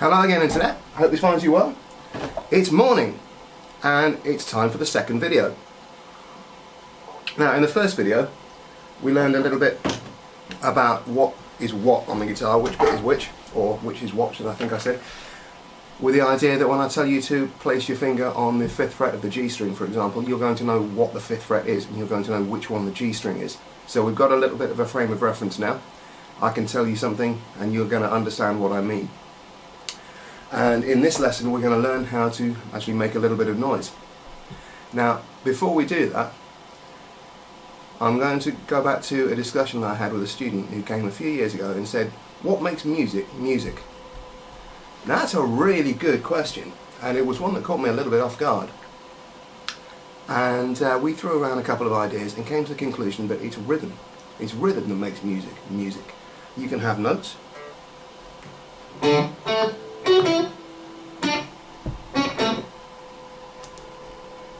Hello again, Internet. I hope this finds you well. It's morning and it's time for the second video. Now, in the first video we learned a little bit about what is what on the guitar, which bit is which, or which is what, as I think I said, with the idea that when I tell you to place your finger on the 5th fret of the G string, for example, you're going to know what the 5th fret is and you're going to know which one the G string is. So we've got a little bit of a frame of reference now. I can tell you something and you're going to understand what I mean. And in this lesson we're going to learn how to actually make a little bit of noise. Now, before we do that, I'm going to go back to a discussion that I had with a student who came a few years ago and said, what makes music music? Now, that's a really good question, and it was one that caught me a little bit off guard. And we threw around a couple of ideas and came to the conclusion that it's rhythm. It's rhythm that makes music music. You can have notes,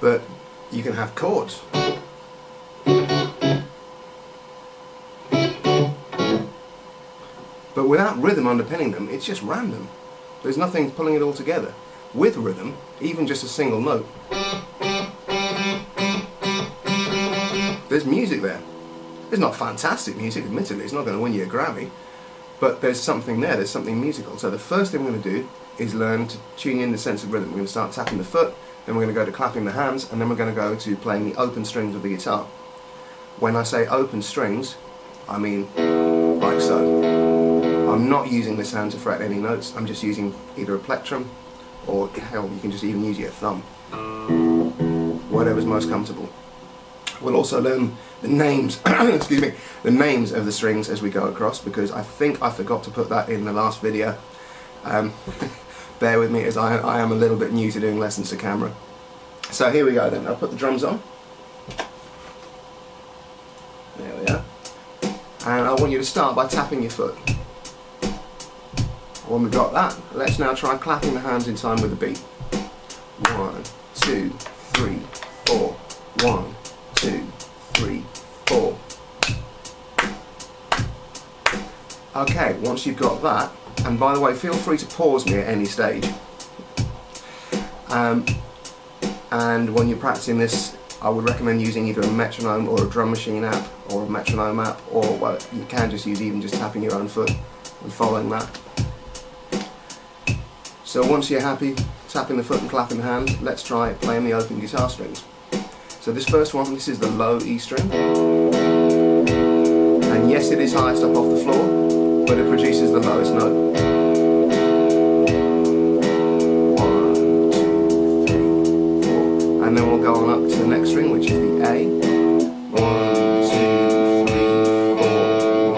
but you can have chords. But without rhythm underpinning them, it's just random. There's nothing pulling it all together. With rhythm, even just a single note, there's music there. It's not fantastic music, admittedly, it's not going to win you a Grammy, but there's something there, there's something musical. So the first thing we're going to do is learn to tune in the sense of rhythm. We're going to start tapping the foot, then we're going to go to clapping the hands, and then we're going to go to playing the open strings of the guitar. When I say open strings, I mean like so. I'm not using this hand to fret any notes, I'm just using either a plectrum, or hell, you can just even use your thumb. Whatever's most comfortable. We'll also learn the names, excuse me, the names of the strings as we go across, because I think I forgot to put that in the last video. Bear with me, as I am a little bit new to doing lessons to camera. So here we go then. I'll put the drums on. There we are. And I want you to start by tapping your foot. When we've got that, let's now try clapping the hands in time with the beat. 1, 2, 3, 4. 1, 2, 3, 4. Okay, once you've got that, and by the way, feel free to pause me at any stage. And when you're practicing this, I would recommend using either a metronome or a drum machine app or a metronome app, or well, you can just use even just tapping your own foot and following that. So once you're happy tapping the foot and clapping the hand, let's try playing the open guitar strings. So this first one, this is the low E string. And yes, it is highest up off the floor, but it produces the lowest note. 1, 2, 3, 4. And then we'll go on up to the next string, which is the A. 1, 2, 3, 4.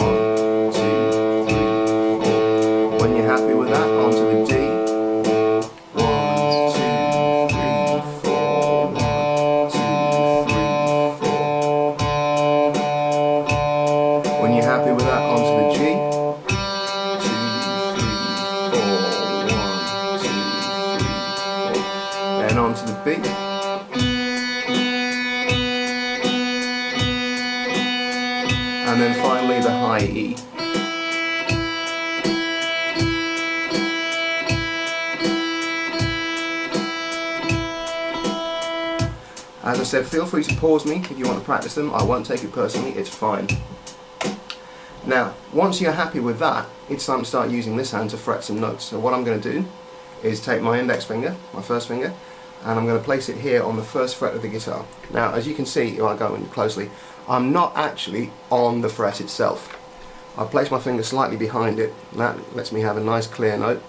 1, 2, 3, 4. When you're happy with that, onto the D. When you're happy with that, onto the G. 2, 3, 4. 1, 2, 3, 4. Then onto the B. And then finally the high E. As I said, feel free to pause me if you want to practice them. I won't take it personally, it's fine. Now, once you're happy with that, it's time to start using this hand to fret some notes. So what I'm going to do is take my index finger, my first finger, and I'm going to place it here on the 1st fret of the guitar. Now, as you can see, if I go in closely, I'm not actually on the fret itself. I've placed my finger slightly behind it, and that lets me have a nice clear note.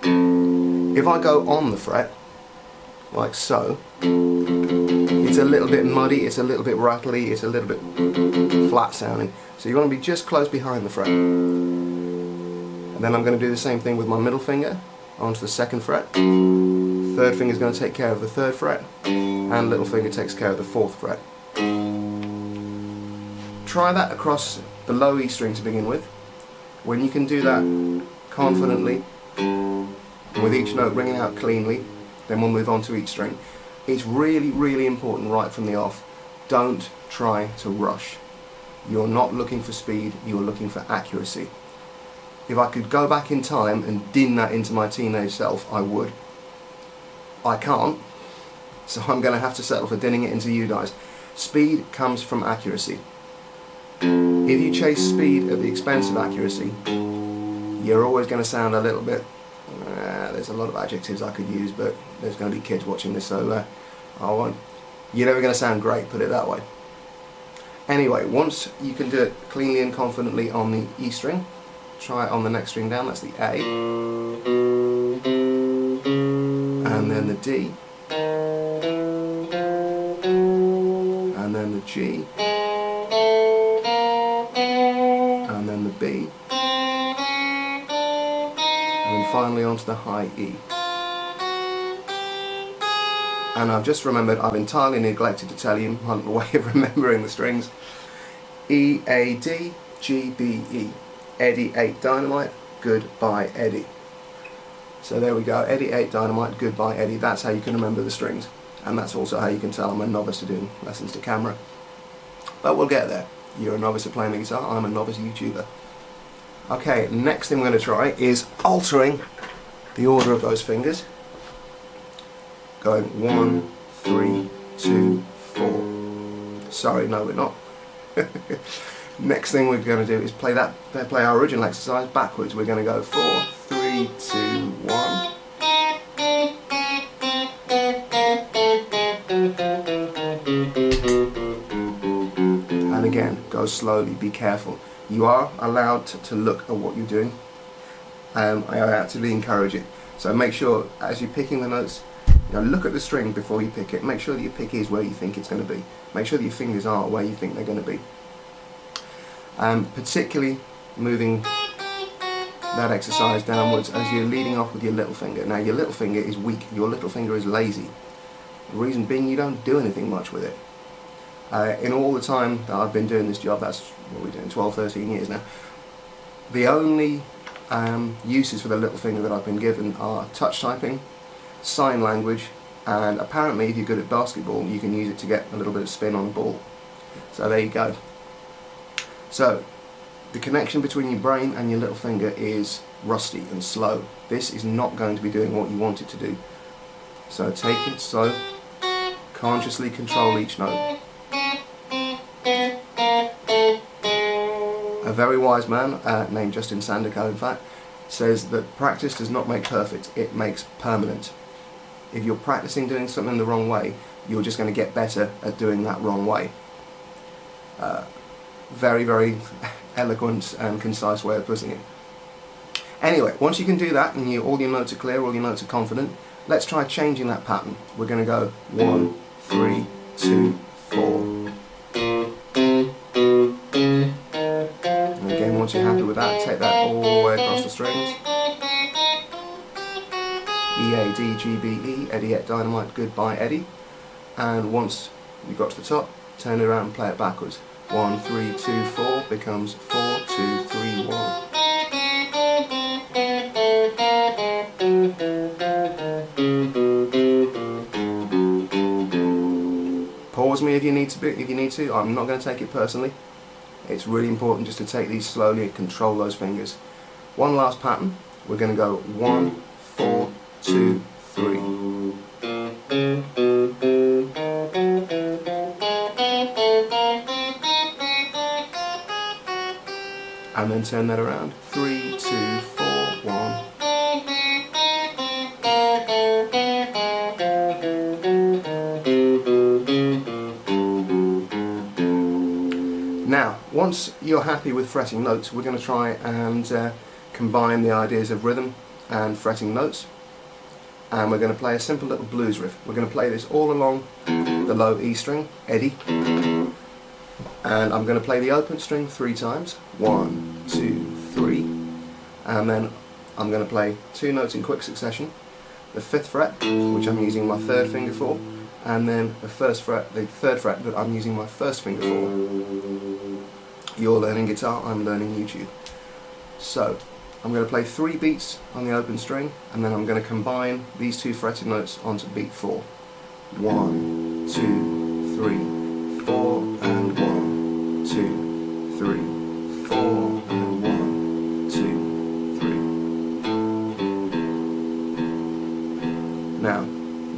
If I go on the fret, like so, it's a little bit muddy, it's a little bit rattly, it's a little bit flat sounding. So you want to be just close behind the fret. And then I'm going to do the same thing with my middle finger onto the 2nd fret. 3rd finger is going to take care of the 3rd fret, and little finger takes care of the 4th fret. Try that across the low E string to begin with. When you can do that confidently, with each note ringing out cleanly, then we'll move on to each string. It's really, really important right from the off. Don't try to rush. You're not looking for speed, you're looking for accuracy. If I could go back in time and din that into my teenage self, I would. I can't, so I'm going to have to settle for dinning it into you guys. Speed comes from accuracy. If you chase speed at the expense of accuracy, you're always going to sound a little bit... there's a lot of adjectives I could use, but there's going to be kids watching this, so I won't. You're never going to sound great, put it that way. Anyway, once you can do it cleanly and confidently on the E string, try it on the next string down, that's the A. And then the D. And then the G. And then the B. And then finally onto the high E. And I've just remembered, I've entirely neglected to tell you my way of remembering the strings. E, A, D, G, B, E. Eddie ate dynamite, goodbye Eddie. So there we go, Eddie ate dynamite, goodbye Eddie. That's how you can remember the strings. And that's also how you can tell I'm a novice at doing lessons to camera. But we'll get there. You're a novice at playing the guitar, I'm a novice YouTuber. Okay, next thing we're going to try is altering the order of those fingers. Going 1, 3, 2, 4. Sorry, no we're not. Next thing we're going to do is play our original exercise backwards. We're going to go 4, 3, 2, 1. And again, go slowly, be careful. You are allowed to look at what you're doing. I actively encourage it. So make sure, as you're picking the notes, look at the string before you pick it. Make sure that your pick is where you think it's going to be. Make sure that your fingers are where you think they're going to be. Particularly moving that exercise downwards as you're leading off with your little finger. Now your little finger is weak, your little finger is lazy. The reason being you don't do anything much with it. In all the time that I've been doing this job, that's what we're doing, 12, 13 years now, the only uses for the little finger that I've been given are touch typing, sign language, and apparently if you're good at basketball you can use it to get a little bit of spin on the ball. So there you go. So the connection between your brain and your little finger is rusty and slow. This is not going to be doing what you want it to do. So take it slow, consciously control each note. A very wise man, named Justin Sandercoe in fact, says that practice does not make perfect, it makes permanent. If you're practicing doing something the wrong way, you're just going to get better at doing that wrong way. Very, very eloquent and concise way of putting it. Anyway, once you can do that and all your notes are clear, all your notes are confident, let's try changing that pattern. We're going to go 1, 3, 2, 4. And again, once you're happy with that, take that all the way across the strings. E, A, D, G, B, E, Eddie ate dynamite, goodbye Eddie. And once you got to the top, turn it around and play it backwards. 1, 3, 2, 4 becomes 4, 2, 3, 1. Pause me if you need to. I'm not going to take it personally. It's really important just to take these slowly and control those fingers. One last pattern. We're going to go 1, 4, 2, 3. And then turn that around. 3, 2, 4, 1. Now, once you're happy with fretting notes, we're going to try and combine the ideas of rhythm and fretting notes. And we're going to play a simple little blues riff. We're going to play this all along the low E string, Eddie. And I'm going to play the open string 3 times. 1, 2, 3. And then I'm going to play 2 notes in quick succession. The 5th fret, which I'm using my 3rd finger for, and then the 3rd fret that I'm using my 1st finger for. You're learning guitar, I'm learning YouTube. So I'm going to play 3 beats on the open string, and then I'm going to combine these 2 fretted notes onto beat 4. 1, 2, 3, 4, and 1, 2, 3, 4, and 1, 2,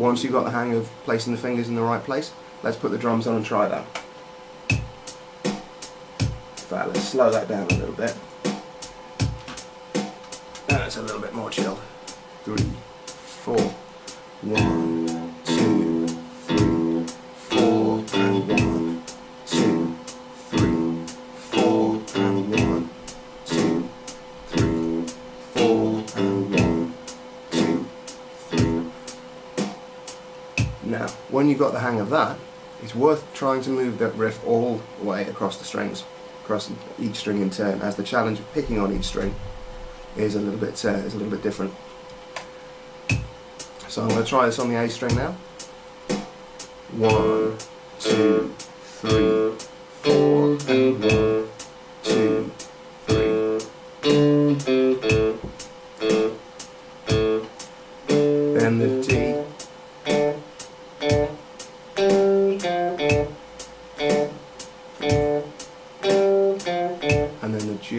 Once you've got the hang of placing the fingers in the right place, let's put the drums on and try that. In fact, let's slow that down a little bit. That's a little bit more chilled. 3, 4, 1, 2, 3, 4, and 1, 2, 3, 4, and 1, 2, 3, 4, and 1, 2, 3. Now, when you've got the hang of that, it's worth trying to move that riff all the way across the strings, across each string in turn, as the challenge of picking on each string is a little bit different. So I'm going to try this on the A string now. 1, 2, 3, 4, and 1, 2, 3. Then the D. And then the G.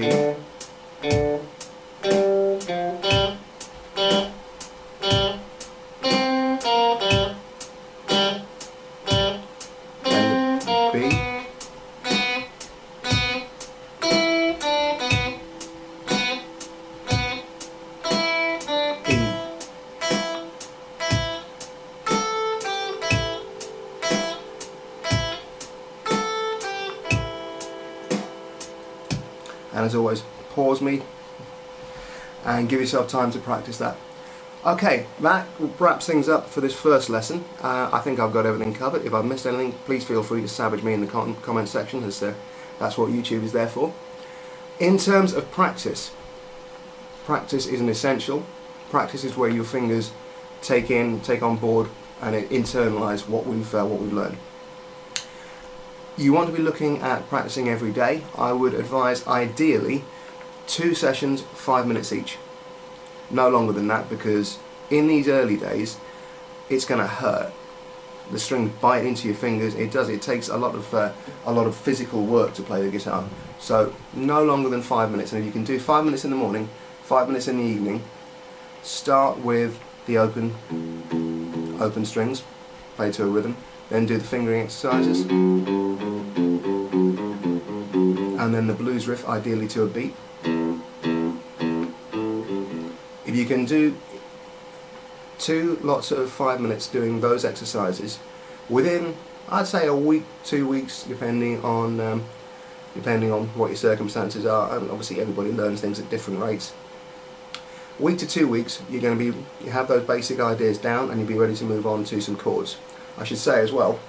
And as always, pause me and give yourself time to practice that. Okay, that wraps things up for this first lesson. I think I've got everything covered. If I've missed anything, please feel free to savage me in the comment section, as that's what YouTube is there for. In terms of practice, practice is an essential. Practice is where your fingers take on board and internalise what we've learned. You want to be looking at practicing every day. I would advise ideally 2 sessions, 5 minutes each. No longer than that, because in these early days it's going to hurt. The strings bite into your fingers. It takes a lot of physical work to play the guitar. So no longer than 5 minutes. And if you can do 5 minutes in the morning, 5 minutes in the evening, start with the open strings, play to a rhythm. Then do the fingering exercises, and then the blues riff, ideally to a beat. If you can do 2 lots of 5 minutes doing those exercises within, I'd say, a week, 2 weeks, depending on what your circumstances are, and obviously everybody learns things at different rates. Week to 2 weeks, you have those basic ideas down, and you'll be ready to move on to some chords. I should say as well,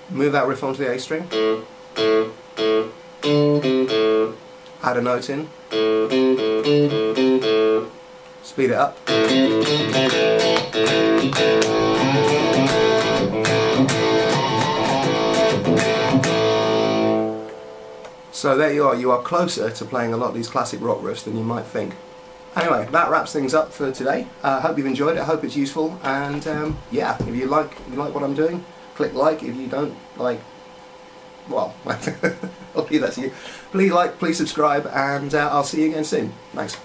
move that riff onto the A string, add a note in, speed it up, so there you are closer to playing a lot of these classic rock riffs than you might think. Anyway, that wraps things up for today. I hope you've enjoyed it. I hope it's useful. And yeah, if you like what I'm doing, click like. If you don't like, well, I'll leave that to you. Please like, please subscribe, and I'll see you again soon. Thanks.